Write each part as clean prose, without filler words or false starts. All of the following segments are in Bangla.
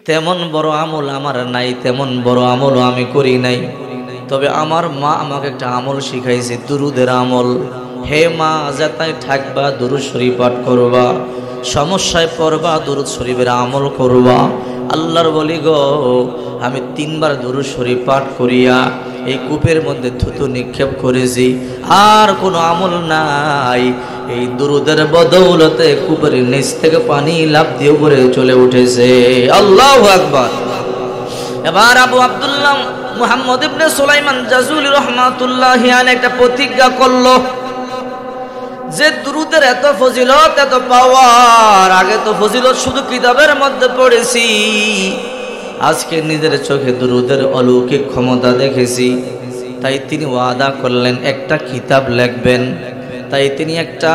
তেমন বড় আমল আমার নাই, তেমন বড় আমলও আমি করি নাই। তবে আমার মা আমাকে একটা আমল শিখাইছে, দুরুদের আমল। হে মা, যেথায় থাকবা দুরুদ শরীফ পাঠ করবা, সমস্যায় পড়বা দুরুদ শরীফের আমল করবা। আল্লাহর বলি গো, আমি 3 বার দুরুদ শরীফ পাঠ করিয়া এই কূপের মধ্যে থুতু নিক্ষেপ করেছি, আর কোনো আমল নাই। এই দুরুদের বদৌলতে কূপের নিচ থেকে পানি লাফ দিয়ে উপরে চলে উঠেছে। আল্লাহু আকবার। এবার আবু আব্দুল্লাহ মুহাম্মদ ইবনে সুলাইমান জাজুলি রাহমাতুল্লাহি আলাইহি একটা প্রতিজ্ঞা করলো যে দুরুদের এত ফজিলত, এত পাওয়ার, আগে তো ফজিলত শুধু কিতাবের মধ্যে পড়েছি, আজকে নিজের চোখে দুরুদের অলৌকিক ক্ষমতা দেখেছি। তাই তিনি ওয়াদা করলেন একটা কিতাব লিখবেন। তাই তিনি একটা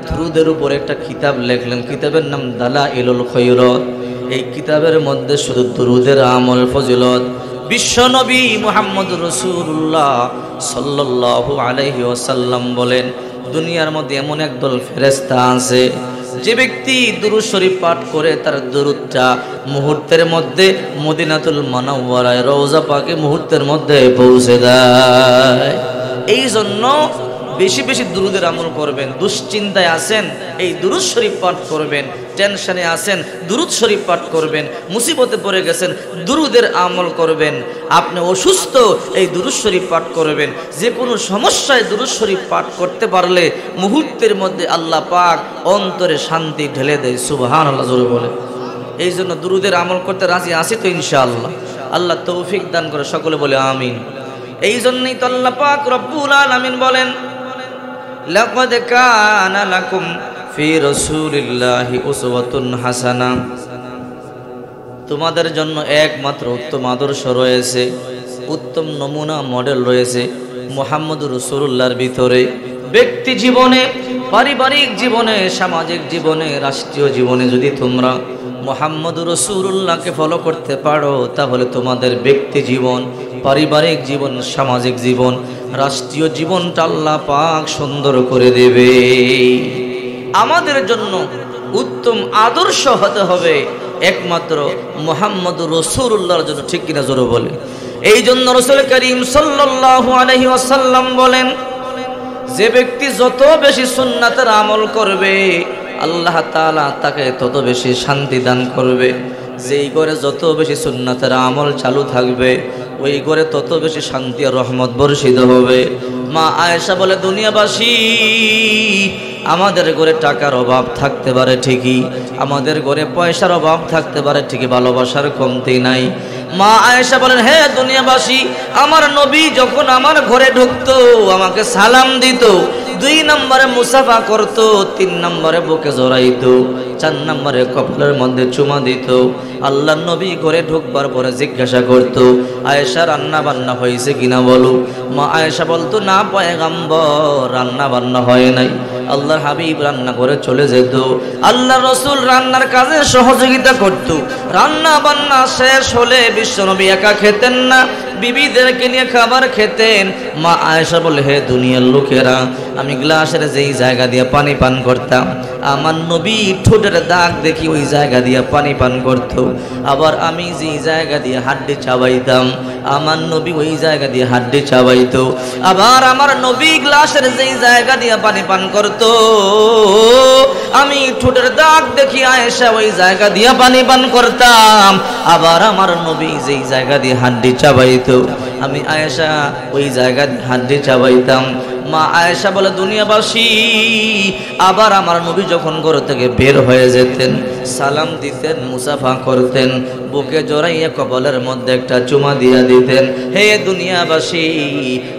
দুরুদের উপর একটা কিতাব লিখলেন, কিতাবের নাম দালাইলুল খৈরত। এই কিতাবের মধ্যে শুধু দুরুদের আমল ফজিলত। বিশ্বনবী মুহাম্মদ রাসূলুল্লাহ সাল্লাল্লাহু আলাইহি ওয়াসাল্লাম বলেন, দুনিয়ার মধ্যে এমন একদল ফেরেশতা আছে, যে ব্যক্তি দুরূদ শরীফ পাঠ করে তার দুরূদটা মুহূর্তের মধ্যে মদিনাতুল মুনাওয়ারায় রওজা পাকে মুহূর্তের মধ্যে পৌঁছে দেয়। এই জন্য বেশি বেশি দুরুদের আমল করবেন। দুশ্চিন্তায় আছেন, এই দুরূদ শরীফ পাঠ করবেন। টেনশনে আছেন, দুরূদ শরীফ পাঠ করবেন। মুসিবতে পড়ে গেছেন, দুরুদের আমল করবেন। আপনি অসুস্থ, এই দুরূদ শরীফ পাঠ করবেন। যে কোনো সমস্যায় দুরূদ শরীফ পাঠ করতে পারলে মুহূর্তের মধ্যে আল্লাহ পাক অন্তরে শান্তি ঢেলে দেয়। সুবহানাল্লাহ জোরে বলে। এই জন্য দুরুদের আমল করতে রাজি আছি তো ইনশাআল্লাহ। আল্লাহ তৌফিক দান করে, সকলে বলে আমিন। এই জন্যই তো আল্লাহ পাক রব্বুল আলামিন বলেন, লাকাদ কানা লাকুম ফি রাসূলিল্লাহি উসওয়াতুন হাসানা। তোমাদের জন্য একমাত্র উত্তম আদর্শ রয়েছে, উত্তম নমুনা মডেল রয়েছে মুহাম্মদুর রাসূলুল্লাহর ভিতরে। ব্যক্তি জীবনে, পারিবারিক জীবনে, সামাজিক জীবনে, রাষ্ট্রীয় জীবনে যদি তোমরা মুহাম্মদুর রাসূলুল্লাহকে ফলো করতে পারো, তাহলে তোমাদের ব্যক্তি জীবন, পারিবারিক জীবন, সামাজিক জীবন, রাষ্ট্রীয় জীবনটা আল্লাহ পাক সুন্দর করে দেবে। আমাদের জন্য উত্তম আদর্শ হতে হবে একমাত্র মুহাম্মদুর রাসূলুল্লাহর জন্য, ঠিক কিনা জোরে বলে। এই জন্য রাসূল করিম সাল্লাল্লাহু আলাইহি ওয়াসাল্লাম বলেন, যে ব্যক্তি যত বেশি সুন্নাতের আমল করবে আল্লাহ তাআলা তাকে তত বেশি শান্তি দান করবে। যেই ঘরে যত বেশি সুন্নাতের আমল চালু থাকবে ওই ঘরে তত বেশি শান্তি আর রহমত বর্ষিত হবে। মা আয়েশা বলে, দুনিয়াবাসী, আমাদের ঘরে টাকার অভাব থাকতে পারে ঠিকই, আমাদের ঘরে পয়সার অভাব থাকতে পারে ঠিকই, ভালোবাসার কমতি নাই। মা আয়েশা বলেন, হে দুনিয়াবাসী, আমার নবী যখন আমার ঘরে ঢুকতো আমাকে সালাম দিত, 2 নম্বরে মুসাফা করত, 3 নম্বরে বুকে জড়াইতো, 4 নম্বরে কপালের মধ্যে চুমা দিত। আল্লাহ নবী ঘরে ঢুকবার পরে জিজ্ঞাসা করত, আয়েশা রান্না বান্না হয়েছে কিনা বলো। মা আয়েশা বলতো, না পয়গম্বর, রান্না বান্না হয় নাই। আল্লাহর হাবিব রান্না করে চলে যেত। আল্লাহ রসুল রান্নার কাজে সহযোগিতা করত। রান্না বান্না শেষ হলে বিশ্বনবী একা খেতেন না, বিবিদেরকে নিয়ে খাবার খেতেন। মা আয়েশা বলে, হে দুনিয়ার লোকেরা, আমি গ্লাসের যেই জায়গা দিয়ে পানি পান করতাম, আমার নবী ঠোঁটের দাগ দেখি ওই জায়গা দিয়ে পানি পান করত। আবার আমি যেই জায়গা দিয়ে হাড্ডি চাবাইতাম, আমার নবী ওই জায়গা দিয়ে হাড্ডি চাবাইতো। আবার আমার নবী গ্লাসের যেই জায়গা দিয়ে পানি পান করত, আমি ঠোঁটের দাগ দেখি আয়েশা ওই জায়গা দিয়ে পানি পান করতাম। আবার আমার নবী যেই জায়গা দিয়ে হাড্ডি চাবাইতো, আমি আয়েশা ওই জায়গা দিয়ে হাড্ডি চাবাইতাম। মা আয়েশা বলে, দুনিয়াবাসী, আবার আমার নবী যখন ঘর থেকে বের হয়ে যেতেন, সালাম দিতেন, মুসাফা করতেন, বুকে জড়াইয়া কপালের মধ্যে একটা চুমা দিয়া দিতেন। হে দুনিয়াবাসী,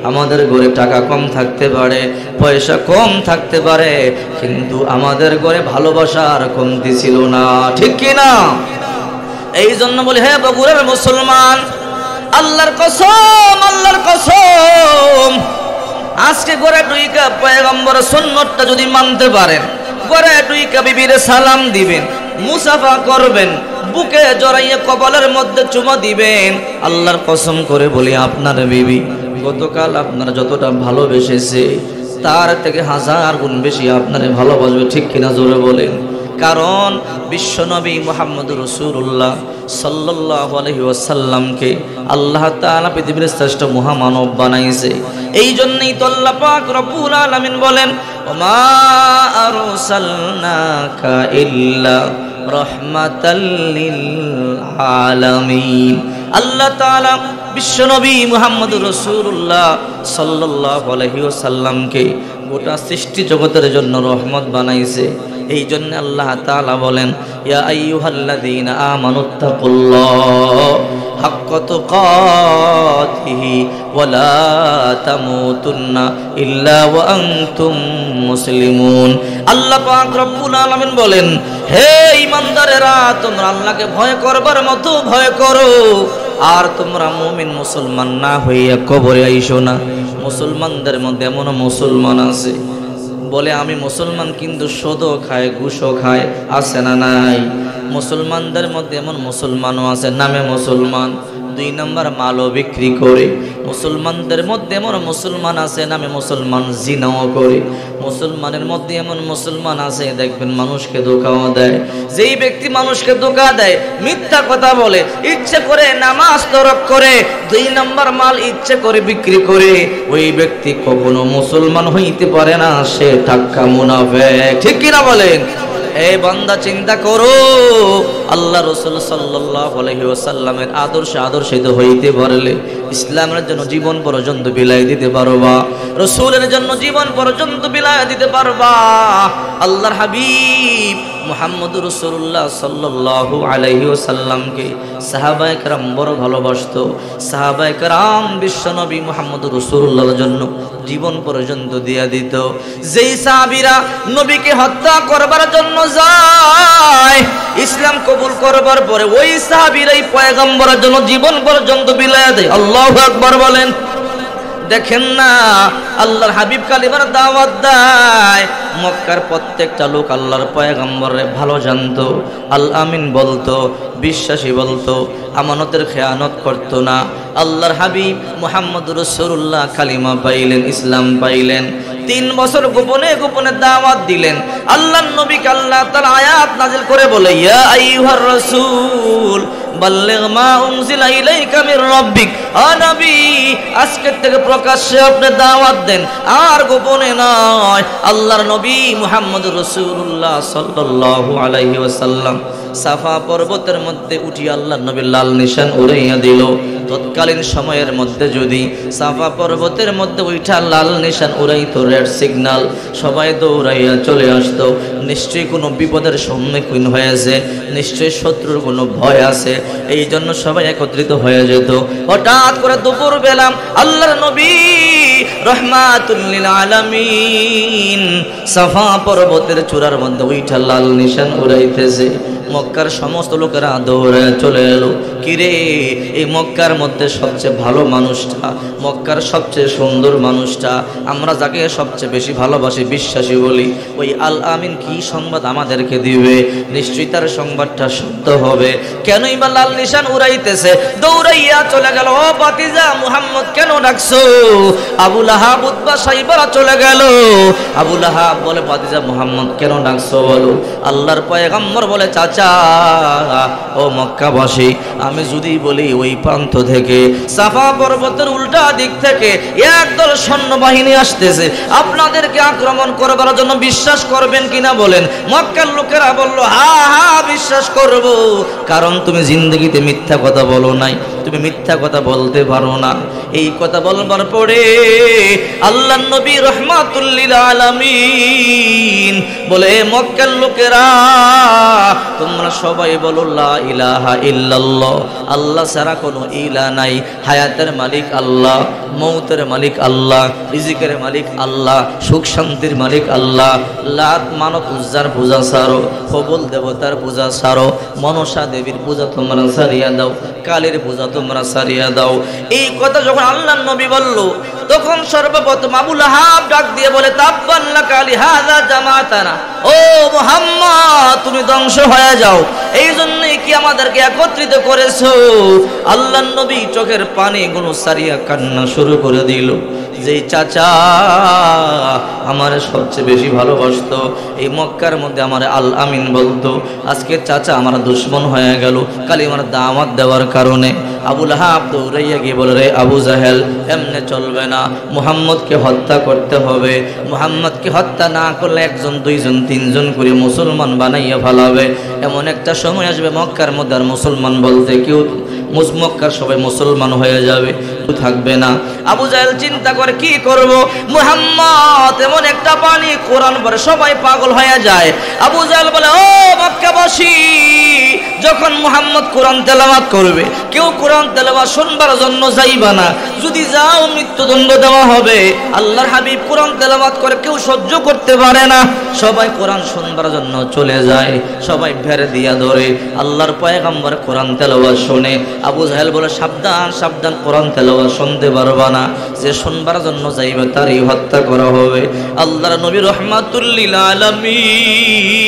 আমাদের ঘরে টাকা কম থাকতে পারে, পয়সা কম থাকতে পারে, কিন্তু আমাদের ঘরে ভালোবাসার কমতি ছিল না, ঠিক কিনা? এই জন্য বলি, হে বগুড়ার মুসলমান, আল্লাহর কসম, আল্লাহর কসম, আজকে ঘরে ডুইকা পয়গম্বরের সুন্নতটা যদি মানতে পারেন, ঘরে ডুইকা বিবিরে সালাম দিবেন, মুসাফা করবেন, বুকে জড়াইয়া কপালের মধ্যে চুমা দিবেন, আল্লাহর কসম করে বলি, আপনার বিবি গতকাল আপনার যতটা ভালোবেসেছে তার থেকে 1000 গুণ বেশি আপনারে ভালোবাসবে, ঠিক কিনা জোরে বলেন। কারণ বিশ্বনবী মুহাম্মদুর রাসূলুল্লাহ সাল্লাল্লাহু আলাইহি ওয়াসাল্লামকে আল্লাহ তাআলা পৃথিবীর শ্রেষ্ঠ মহামানব বানাইছে। এই জন্যই তো আল্লাহ পাক রব্বুল আলামিন বলেন, ওমা আরসালনাকা ইল্লা রাহমাতাল লিল আলামিন। আল্লাহ তাআলা বিশ্বনবী মুহাম্মদুর রাসূলুল্লাহ সাল্লাল্লাহু আলাইহি ওয়াসাল্লামকে গোটা সৃষ্টি জগতের জন্য রহমত বানাইছে। এই জন্য আল্লাহ তাআলা বলেন, ইয়া আইয়ুহাল্লাযীনা আমানুত্তাকুল্লাহ হাক্কা তুকাতিহি ওয়া লা তামুতুন্না ইল্লা ওয়া আনতুম মুসলিমুন। আল্লাহ পাক রব্বুল আলামিন বলেন, হে ঈমানদারেরা, তোমরা আল্লাহকে ভয় করবার মতো ভয় করো, আর তোমরা মুমিন মুসলমান না হইয়া কবরে আইসো না। মুসলমানদের মধ্যে এমন মুসলমান আছে বলে আমি মুসলমান কিন্তু সুদও খায়, ঘুষও খায়, আছে না নাই? মুসলমানদের মধ্যে এমন মুসলমানও আছে নামে মুসলমান, 2 নম্বর মালও বিক্রি করে। মুসলমানদের মধ্যে এমন মুসলমান আছে নামে মুসলমান, জিনাও করে। মুসলমানের মধ্যে এমন মুসলমান আছে দেখবেন মানুষকে ধোঁকাও দেয়। যেই ব্যক্তি মানুষকে ধোঁকা দেয়, মিথ্যা কথা বলে, ইচ্ছে করে নামাজ তরক করে, 2 নম্বর মাল ইচ্ছে করে বিক্রি করে, ওই ব্যক্তি কখনো মুসলমান হইতে পারে না, সে টাক্কা মুনাফিক। ঠিক কিনা বলেন? এই বান্দা চিন্তা করো, আল্লাহ রাসূল সাল্লাল্লাহু আলাইহি ওয়াসাল্লামের আদর্শিত হইতে পারলে ইসলামের জন্য জীবন পর্যন্ত বিলাই দিতে পারবা, রাসূলের জন্য জীবন পর্যন্ত বিলাই দিতে পারবা। আল্লাহর হাবিব মুহাম্মদুর রাসূলুল্লাহ সাল্লাল্লাহু আলাইহি ওয়াসাল্লামকে সাহাবায়ে কেরাম বড় ভালোবাসতো। সাহাবায়ে কেরাম বিশ্বনবী মুহাম্মদুর রাসূলুল্লাহর জন্য জীবন পর্যন্ত দিয়া দিত। যেই সাহাবীরা নবীকে হত্যা করবার জন্য যায়, ইসলাম কবুল করবার পরে ওই সাহাবীরাই পয়গম্বরের জন্য জীবন পর্যন্ত বিলায়া দেয়। আল্লাহু আকবার বলেন। দেখেন না, আল্লাহর হাবিব কালিমার দাওয়াত দেয়, মক্কার প্রত্যেকটা লোক আল্লাহর পয়গম্বরে ভালো জানতো, আল আমিন বলতো, বিশ্বাসী বলতো, আমানতের খেয়ানত করতো না। আল্লাহর হাবিব মুহাম্মদুর রাসূলুল্লাহ কালিমা পাইলেন, ইসলাম পাইলেন, 3 বছর গোপনে গোপনে দাওয়াত দিলেন। আল্লাহর নবীকে আল্লাহ তাআলা আয়াত নাযিল করে বলে, ইয়া আইয়ুহার রাসূল বাল্লিগ মা উনজিলা ইলাইকা মির রাব্বিক। ও নবী, আজকে থেকে প্রকাশ্যে আপনি দাওয়াত দেন, আর গোপনে নয়। আল্লাহর নবী মুহাম্মদুর রাসূলুল্লাহ সাল্লাল্লাহু আলাইহি ওয়াসাল্লাম সাফা পর্বতের মধ্যে উঠি আল্লাহর নবী লাল নিশান উড়াইয়া দিল। তৎকালীন সময়ের মধ্যে যদি সাফা পর্বতের মধ্যে উঠা লাল নিশান উড়াইতো, রেড সিগন্যাল, সবাই দৌড়াইয়া চলে আসতো। নিশ্চয়ই কোনো বিপদের সম্মুখীন হয়েছে, নিশ্চয়ই শত্রুর কোনো ভয় আছে, এই জন্য সবাই একত্রিত হয়ে যেত। হঠাৎ করে দুপুর বেলা আল্লাহর নবী রহমাতুল লিল আলামিন সাফা পর্বতের চূড়ার মধ্যে উঠা লাল নিশান উড়াইতেছে। মক্কার সমস্ত লোকেরা দৌড়ে চলে এলো। কিরে, এই মক্কার মধ্যে সবচেয়ে ভালো মানুষটা, মক্কার সবচেয়ে সুন্দর মানুষটা, আমরা যাকে সবচেয়ে বেশি ভালোবাসি, বিশ্বাসী বলি, ওই আল আমিন কি সংবাদ আমাদেরকে দিবে? নিশ্চয়ই তার সংবাদটা সত্য হবে। কেনই বা লাল নিশান উড়াইতেছে? দৌড়াইয়া চলে গেল, ও ভাতিজা মুহাম্মদ কেন ডাকছো? আবু লাহাব উতবা সাইবারা চলে গেল। আবু লাহাব বলে, ভাতিজা মুহাম্মদ কেন ডাকছো বলো? আল্লাহর পয়গম্বর বলে, চাচা ও মক্কাবাসী, আমি যদি বলি ওই প্রান্ত থেকে সাফা পর্বতের উল্টা দিক থেকে একদল সৈন্যবাহিনী আসতেছে আপনাদেরকে আক্রমণ করবার জন্য, বিশ্বাস করবেন কিনা বলেন? মক্কার লোকেরা বলল, হা হা বিশ্বাস করব, কারণ তুমি জিন্দগিতে মিথ্যা কথা বলো নাই, তুমি মিথ্যা কথা বলতে পারো না। এই কথা বলবার পরে আল্লাহর নবী রহমাতুল লিল আলামিন বলে, মক্কার লোকেরা তোমরা সবাই বলো লা ইলাহা ইল্লাল্লাহ, আল্লাহ ছাড়া কোনো ইলা নাই, হায়াতের মালিক আল্লাহ, মৌতের মালিক আল্লাহ, রিজিকের মালিক আল্লাহ, সুখ শান্তির মালিক আল্লাহ। লাত মানত উজ্জার পূজা ছাড়ো, কবুল দেবতার পূজা ছাড়ো, মনসা দেবীর পূজা তোমরা ছাড়িয়া দাও, কালীর পূজা তোমরা ছাড়িয়া দাও। এই কথা যখন আল্লাহর নবী বলল, তখন সর্বপ্রথম আবু লাহাব ডাক দিয়ে বলে তাব্বান লাকা লিহাযা জামাতানা, ও মুহাম্মদ তুমি ধ্বংস হয়ে যাও, এই জন্যই কি আমাদেরকে একত্রিত করেছো? আল্লাহর নবী চোখের পানিগুলো সারিয়া কান্না শুরু করে দিল। যেই চাচা আমার সবচেয়ে বেশি ভালোবাসতো, এই মক্কার মধ্যে আমার আল আমিন বলতো, আজকে চাচা আমার দুশ্মন হয়ে গেল কালিমার দাওয়াত দেওয়ার কারণে। আবু লাহাব দৌড়াইয়া গিয়ে বলে, রে আবু জাহেল, এমনে চলবে না, মুহাম্মদকে হত্যা করতে হবে। মুহাম্মদকে হত্যা না করলে একজন, দুইজন, তিনজন করে মুসলমান বানাইয়া ফেলাবে। এমন একটা সময় আসবে মক্কার মধ্যে আর মুসলমান বলতে কেউ, মক্কার সবাই মুসলমান হয়ে যাবে, থাকবে না। আবু জাহেল চিন্তা করে কি করব, মুহাম্মদ এমন একটা পানি কোরআন পড়ে সবাই পাগল হয়ে যায়। আবু জাহেল বলে, ও মক্কাবাসী, যখন মুহাম্মদ কোরআন তেলাওয়াত করবে কেউ কোরআন তেলাওয়াত শুনবার জন্য যাইবা না, যদি যাও মৃত্যুদণ্ড দেওয়া হবে। আল্লাহর হাবিব কোরআন তেলাওয়াত করে কেউ সহ্য করতে পারে না, সবাই কোরআন শুনবার জন্য চলে যায়, সবাই ভেড়ে দিয়া ধরে। আল্লাহর পয়গম্বর কোরআন তেলাওয়াত শুনে। আবু জাহেল বলে, সাবধান সাবধান, কোরআন তেলাওয়াত শুনতে পারবা না, যে শুনবার জন্য যাইবে তারই হত্যা করা হবে। আল্লাহর নবী রাহমাতুল লিল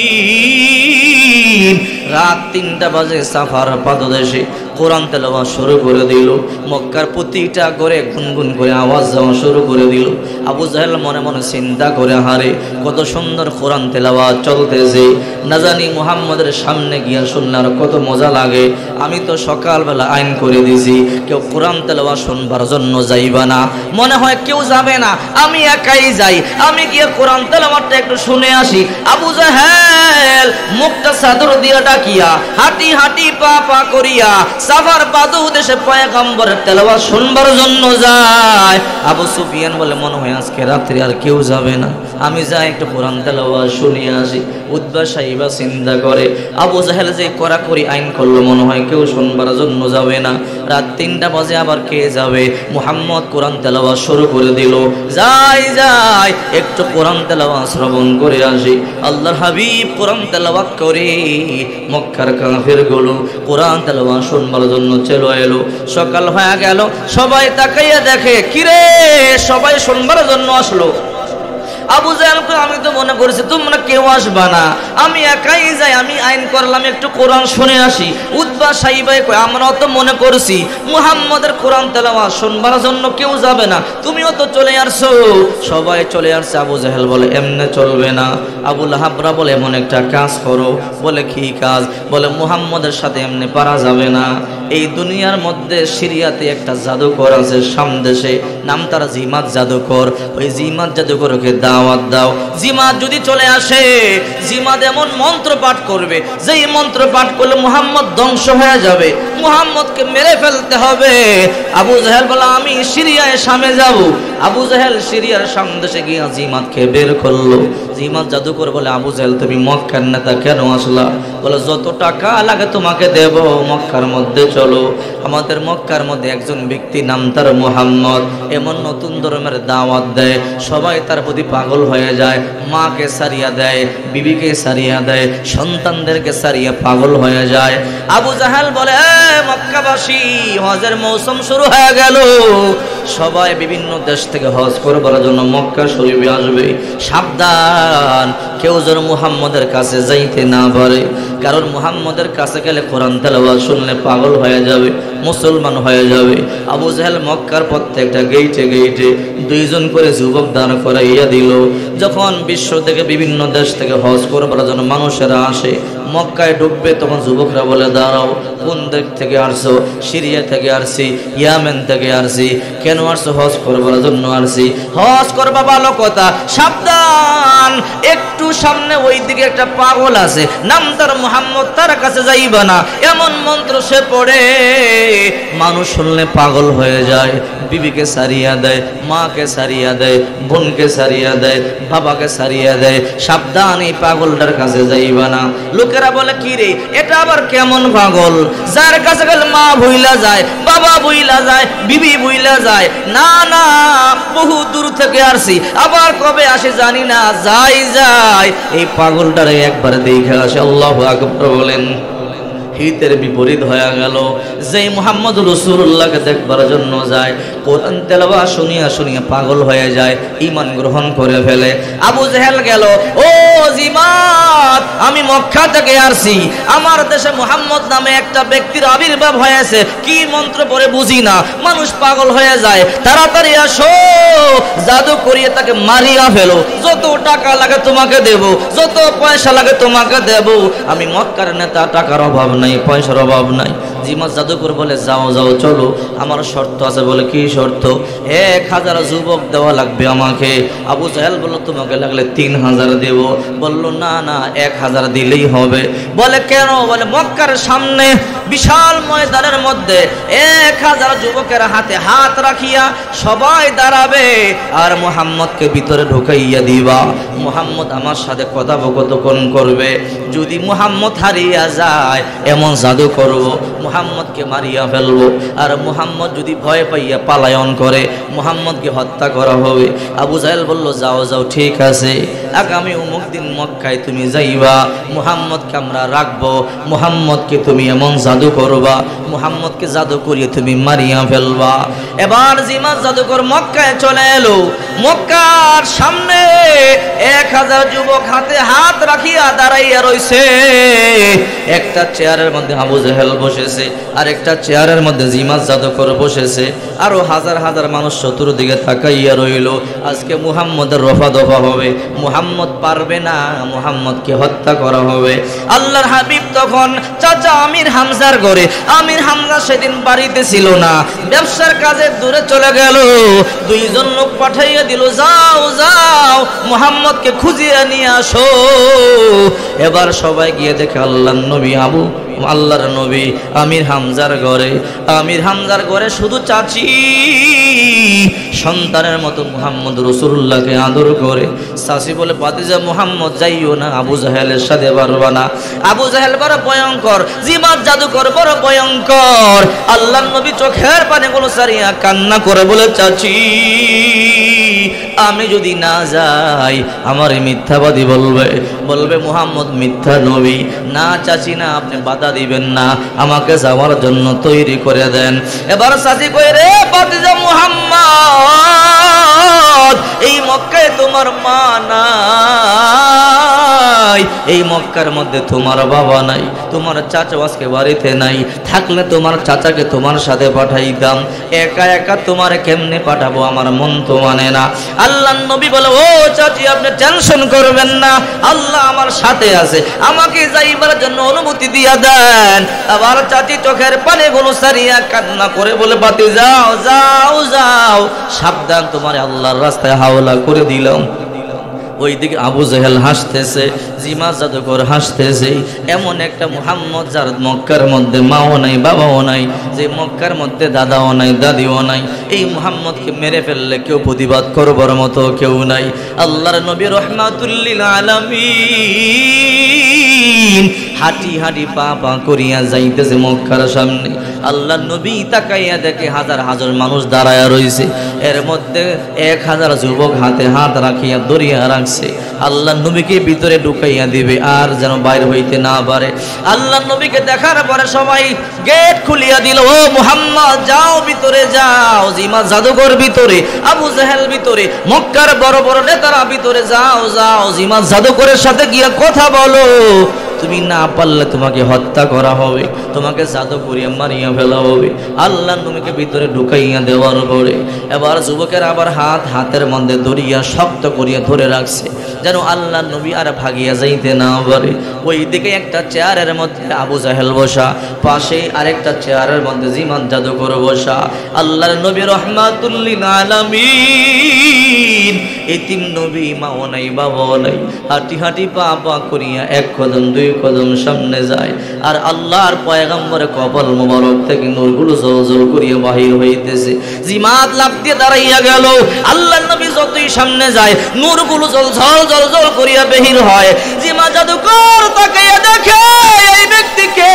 আলামিন রাত 3টা বাজে সাফার পাদদেশে কোরআন তেলাওয়াত শুরু করে দিল। মক্কার প্রতিটা ঘরে গুনগুন করে আওয়াজ যাওয়া শুরু করে দিল। আবু জাহেল মনে মনে চিন্তা করে, হারে কত সুন্দর কোরআন তেলাওয়াত চলতেছে, না জানি মুহাম্মদের সামনে গিয়া শুনলে আর কত মজা লাগে। আমি তো সকালবেলা আইন করে দিছি কেউ কোরআন তেলাওয়াত শুনবার জন্য যাইবা না, মনে হয় কেউ যাবে না, আমি একাই যাই, আমি গিয়ে কোরআন তেলাওয়াতটা একটু শুনে আসি। আবু জাহেল মুখটা চাদর দিয়া ডাকিয়া হাঁটি হাঁটি পা পা করিয়া সাফার বাদু দেশে পয়গম্বরের তেলাওয়াত শুনবার জন্য যায়। আবু সুফিয়ান বলে, মনে হয় আজকে রাত্রে আর কেউ যাবে না, আমি যাই একটু কোরআন তেলাওয়াত শুনিয়ে আসি। উতবা সাইবা চিন্তা করে, আবু জাহেল যে কড়াকড়ি আইন করলো, মনে হয় কেউ শুনবার জন্য যাবে না। রাত 3টা বাজে আবার কে যাবে? মুহাম্মদ কোরআন তেলাওয়াত শুরু করে দিল। যাই যাই একটু কোরআন তেলাওয়াত শ্রবণ করে আসি। আল্লাহর হাবিব কোরআন তেলাওয়াত করে মক্কার কাফেরগুলো কোরআন তেলাওয়াত শুনবার জন্য চলে এলো। সকাল হয়ে গেল, সবাই তাকাইয়া দেখে, কিরে সবাই শুনবার জন্য আসলো। আবু জাহেল কয়, আমি তো মনে করেছি তোমরা কেউ আসবা না, আমি একাই যাই, আমি আইন করলাম একটু কোরআন শুনে আসি। উতবা সাইবাই কয়, আমরাও তো মনে করেছি মুহাম্মদের কোরআন তেলাওয়াত শুনবার জন্য কেউ যাবে না, তুমিও তো চলে আসছো। সবাই চলে আসছে। আবু জাহেল বলে, এমনে চলবে না। আবু লাহাবরা বলে, এমন একটা কাজ করো। বলে, কি কাজ? বলে, মুহাম্মদের সাথে এমনি পারা যাবে না। এই দুনিয়ার মধ্যে সিরিয়াতে একটা জাদুকর আছে সামদেশে, নাম তার জিমাত জাদুকর। ওই জিমাত জাদুকরকে দাওয়াত দাও। জিমাত যদি চলে আসে, জিমাত এমন মন্ত্র পাঠ করবে, যেই মন্ত্র পাঠ করলে মুহাম্মদ ধ্বংস হয়ে যাবে, মুহাম্মদকে মেরে ফেলতে হবে। আবু জাহেল বলে, আমি সিরিয়ায় শামে যাব। আবু জাহেল সিরিয়ার সামদেশে গিয়া জিমাতকে বের করলো। জিমাত জাদুকর বলে, আবু জাহেল তুমি মক্কার নেতা কেন আসলা? বলে, যত টাকা লাগে তোমাকে দেব, মক্কার মধ্যে চলো। আমাদের মক্কার মধ্যে একজন ব্যক্তি নাম তার মুহাম্মদ, এমন নতুন ধর্মের দাওয়াত দেয়, সবাই তার প্রতি পাগল হয়ে যায়, মাকে সারিয়া দেয়, বিবিকে সারিয়া দেয়, সন্তানদেরকে সারিয়া পাগল হয়ে যায়। আবু জাহেল বলে, মক্কাবাসী, হজের মৌসুম শুরু হয়ে গেল, সবাই বিভিন্ন দেশ থেকে হজ করবার জন্য মক্কা শরীফে আসবে, সাবধান কেউ যেন মুহাম্মদের কাছে যাইতে না পারে, কারণ মুহাম্মদের কাছে গেলে কোরআন তেলাওয়াত শুনলে পাগল হয়ে যাবে, মুসলমান হয়ে যাবে। আবু জাহেল মক্কার প্রত্যেকটা গেইটে গেইটে 2 জন করে যুবক দাঁড় করাইয়া দিল। যখন বিশ্ব থেকে বিভিন্ন দেশ থেকে হজ করবার জন্য মানুষেরা আসে, মক্কায় ঢুকবে, তখন যুবকরা বলে, দাঁড়াও, কোন দেশ থেকে আসছো? সিরিয়া থেকে আসছি, ইয়ামেন থেকে আসছি। কেন আসছো? হজ করবার জন্য আসছি। হজ করবা ভালো কথা, সাবধান, একটু সামনে ওই দিকে একটা পাগল আছে, নাম তার মুহাম্মদ, তার কাছে যাইবা না। এমন মন্ত্র সে পড়ে, মানুষ শুনলে পাগল হয়ে যায়, বিবিকে সারিয়া দেয়, মাকে সারিয়া দেয়, বোনকে সারিয়া দেয়, বাবাকে সারিয়া দেয়। সাবধান, এই পাগলটার কাছে যাইবা না। লোকেরা বলে, কি রে, এটা আবার কেমন পাগল, যার কাছে গেলে মা ভুইলা যায়, বাবা ভুইলা যায়, বিবি ভুইলা যায়? না না, বহু দূর থেকে আসছি, আবার কবে আসে জানি না, যাই যাই এই পাগলটারে একবার দেখে আসে। আল্লাহু আকবার বলেন। হিতের বিপরীত হয়ে গেল। যেই মুহাম্মদ রাসূলুল্লাহকে দেখবার জন্য যায়, কোরআন তেলাওয়াত শুনিয়া শুনিয়া পাগল হয়ে যায়, ঈমান গ্রহণ করে ফেলে। আবু জেহেল গেল, ও জিমাত, আমি মক্কা থেকে আসছি, আমার দেশে মুহাম্মদ নামে একটা ব্যক্তির আবির্ভাব হয়েছে, কি মন্ত্র পড়ে বুঝি না, মানুষ পাগল হয়ে যায়, তাড়াতাড়ি আসো, জাদু করিয়ে তাকে মারিয়া ফেলো, যত টাকা লাগে তোমাকে দেব, যত পয়সা লাগে তোমাকে দেব, আমি মক্কার নেতা, টাকার অভাব নাই, পয়সার অভাব নাই। জিমাত জাদুকর বলে, যাও যাও চলো, আমার শর্ত আছে। বলে, কি শর্ত? 1000 যুবক দেওয়া লাগবে আমাকে। আবু জাহেল বলল, তোমাকে লাগলে 3000 দেব। বলল, না না, 1000 দিলেই হবে। বলে, কেন? বলে, মক্কার সামনে বিশাল ময়দানের মধ্যে 1000 যুবকের হাতে হাত রাখিয়া সবাই দাঁড়াবে, আর মুহাম্মদকে ভিতরে ঢুকাইয়া দিবা। মুহাম্মদ আমার সাথে কথোপকথন করবে, যদি মুহাম্মদ হারিয়া যায় এমন জাদু করব, মুহাম্মদকে মারিয়া ফেলবো, আর মুহাম্মদ যদি ভয় পাইয়া পালায়ন করে মুহাম্মদকে হত্যা করা হবে। আবু জাহেল বলল, যাও যাও, ঠিক আছে, আগামী অমুক দিন মক্কায় তুমি যাইবা, মুহাম্মদকে আমরা রাখবো, মুহাম্মদকে তুমি এমন জাদু করবা, মুহাম্মদকে জাদু করিয়ে তুমি মারিয়া ফেলবা। এবার জিমাত জাদুকর মক্কায় চলে এলো। মক্কার সামনে 1000 যুবক হাতে হাত রাখিয়া দাঁড়াইয়া রইছে। একটা চেয়ারের মধ্যে আবু জেহেল বসেছে, আর একটা চেয়ারের মধ্যে জিমাত জাদুকর বসেছে, আরো হাজার হাজার মানুষ চতুর্দিকে তাকাইয়া রইল। আজকে মুহাম্মদের রফা দফা হবে, মুহাম্মদ পারবে না, মুহাম্মদকে হত্যা করা হবে। আল্লাহর হাবিব তখন চাচা আমির হামজার ঘরে, আমির হামজা সেদিন বাড়িতে ছিল না, ব্যবসার কাজে দূরে চলে গেল। 2 জন লোক পাঠাইয়া দিল, যাও যাও, মুহাম্মদকে খুঁজিয়ে নিয়ে আসো। এবার সবাই গিয়ে দেখে আল্লাহর নবী, আল্লাহর নবী আমির হামজার ঘরে। আমির হামজার ঘরে শুধু চাচি সন্তানের মতো মুহাম্মদ রাসূলুল্লাহকে আদর করে। চাচি বলে, ভাতিজা মুহাম্মদ যাইও না, আবু জাহেলের সাথে পারবা না, আবু জাহেল বড় ভয়ঙ্কর, জিমাত জাদুকর বড় ভয়ঙ্কর। আল্লাহর নবী চোখের পানিগুলো সারিয়া কান্না করে বলে, চাচি আমি যদি না যাই আমার মিথ্যাবাদী বলবে মুহাম্মদ মিথ্যা নবী। না চাচি না, আপনি বাধা দিবেন না, আমাকে যাওয়ার জন্য তৈরি করে দেন। এবার চাচি কই, রে ভাতিজা মুহাম্মদ, এই মক্কায় তোমার মা নাই, এই মক্কার মধ্যে তোমার বাবা নাই, তোমার চাচা আজকে বাড়িতে নাই, থাকলে তোমার চাচাকে তোমার সাথে পাঠাইতাম, একা একা তোমার কেমনে পাঠাবো, আমার মন তো মানে না। আল্লাহর নবী বলে, ও চাচি আপনি টেনশন করবেন না, আল্লাহ আমার সাথে আছে, আমাকে যাইবার জন্য অনুমতি দিয়া দেন। আবার চাচি চোখের পানিগুলো সারিয়া কান্না করে বলে, বাতি যাও যাও যাও, সাবধান, তোমার আল্লাহর রাস্তায় হাওলা করে দিলাম। ওইদিকে আবু জেহেল হাসতেছে, জিমাত জাদুকর হাসতেছে। এমন একটা মুহাম্মদ যার মক্কার মধ্যে মাও নাই, বাবাও নাই, যে মক্কার মধ্যে দাদাও নাই, দাদিও নাই, এই মুহাম্মদকে মেরে ফেললে কেউ প্রতিবাদ করবার মতো কেউ নাই। আল্লাহর নবী রাহমাতুল লিল আলামিন হাঁটি হাঁটি পা পা করিয়া যাইতেছে মক্কার সামনে। আল্লাহর নবী তাকাইয়া দেখে হাজার হাজার মানুষ দাঁড়ায়া রইছে, এর মধ্যে 1000 যুবক হাতে হাত রাখিয়া দরিয়া রাখছে। আল্লাহর নবীকে ভিতরে ঢুকাইয়া দিবে, আর যেন বাইর হইতে না পারে। আল্লাহর নবীকে দেখার পরে সবাই গেট খুলিয়া দিল, ও মুহাম্মদ যাও ভিতরে যাও, জিমাত জাদুকর ভিতরে, আবু জেহেল ভিতরে, মক্কার বড় বড় নেতারা ভিতরে, যাও যাও, জিমাত জাদুকরের সাথে গিয়া কথা বলো, তুমি না পারলে তোমাকে হত্যা করা হবে, তোমাকে জাদু করিয়া মারিয়া ফেলা হবে। আল্লাহর নবীকে ভিতরে ঢুকাইয়া দেওয়ার পরে এবার যুবকের আবার হাতের মধ্যে দড়িয়া শক্ত করিয়া ধরে রাখছে, যেন আল্লাহর নবী আর ভাগিয়া যাইতে না পারে। ওই দিকে একটা চেয়ারের মধ্যে আবু জাহেল বসা, পাশে আরেকটা চেয়ারের মধ্যে জিমাত জাদুকর বসা। আল্লাহর নবী রাহমাতুল লিল আলামিন, এতিম নবী, মাও নাই, বাবাও নাই, হাঁটি হাঁটি পা পা করিয়া 1 কদম 2 কদম সামনে যায়, আর আল্লাহর পয়গম্বরের কপাল মোবারক থেকে নূরগুলো জলজল করিয়া বাহির হইতেছে। জিমাত লাফ দিয়ে দাঁড়াইয়া গেল, আল্লাহর নবী যতই সামনে যায় নূরগুলো জলজল জলজল করিয়া বাহির হয়। জিমাত জাদুকর তাকাইয়া দেখে এই ব্যক্তিকে,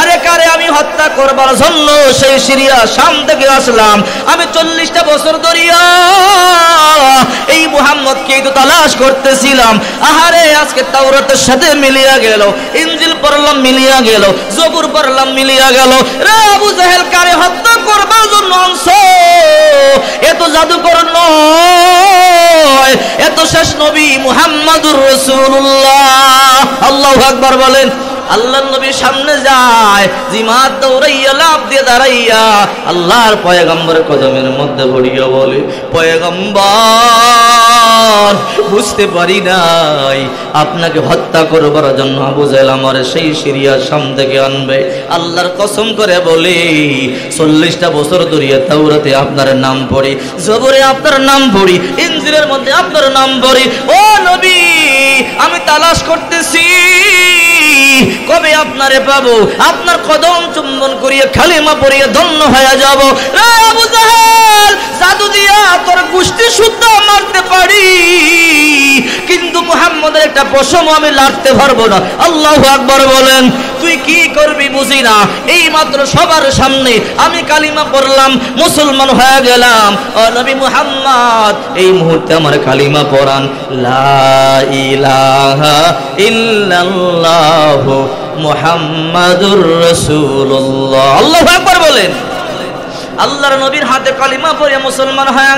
আরে কারে আমি হত্যা করবার জন্য সেই সিরিয়া শাম থেকে আসলাম। আমি 40টা বছর ধরিয়া এই মুহাম্মদকেই তো তালাশ করতেছিলাম। আহারে আজকে তাওরাতের সাথে মিলিয়া গেল, ইনজিল পড়লাম মিলিয়া গেল, জবুর পড়লাম মিলিয়া গেল। রে আবু জাহেল কারে হত্যা করবার জন্য আনছো? এত জাদুকর নয়, এত শেষ নবী মুহাম্মাদুর রাসূলুল্লাহ। আল্লাহু আকবার বলেন। আল্লাহর নবী সামনে যায়, জিমাত দৌড়াইয়া লাফ দিয়ে দাঁড়াইয়া আল্লাহর পয়গম্বরের কদমের মধ্যে পড়িয়া বলে, পয়গম্বর বুঝতে পারি নাই আপনাকে হত্যা করবার জন্য আবু জাহেল আমার সেই সিরিয়া শাম থেকে আনবে। আল্লাহর কসম করে বলে 40টা বছর ধরিয়া তাওরাতে আপনার নাম পড়ি, জবরে আপনার নাম পড়ি, ইনজিলের মধ্যে আপনার নাম পড়ি। ও নবী, আমি তালাশ করতেছি কবে আপনারে পাবো, আপনার কদম চুম্বন করিয়া কালিমা পড়িয়া ধন্য হয়ে যাব। রে আবু জাহেল, জাদু দিয়া তোর গোষ্ঠী শুদ্ধ মারতে পারি, কিন্তু মুহাম্মদের একটা পশম আমি লাড়তে পারবো না। আল্লাহু আকবার বলেন। তুই কি করবি বুঝি না, এই মাত্র সবার সামনে আমি কালিমা পড়লাম, মুসলমান হয়ে গেলাম। ও নবী মুহাম্মদ, এই মুহূর্তে আমার কালিমা পড়ান, লা ইলাহা ইল্লাল্লাহু মুহাম্মাদুর রাসূলুল্লাহ। আল্লাহু আকবার বলেন। আল্লাহর নবীর হাতে কালিমা পড়ে মুসলমান হয়ে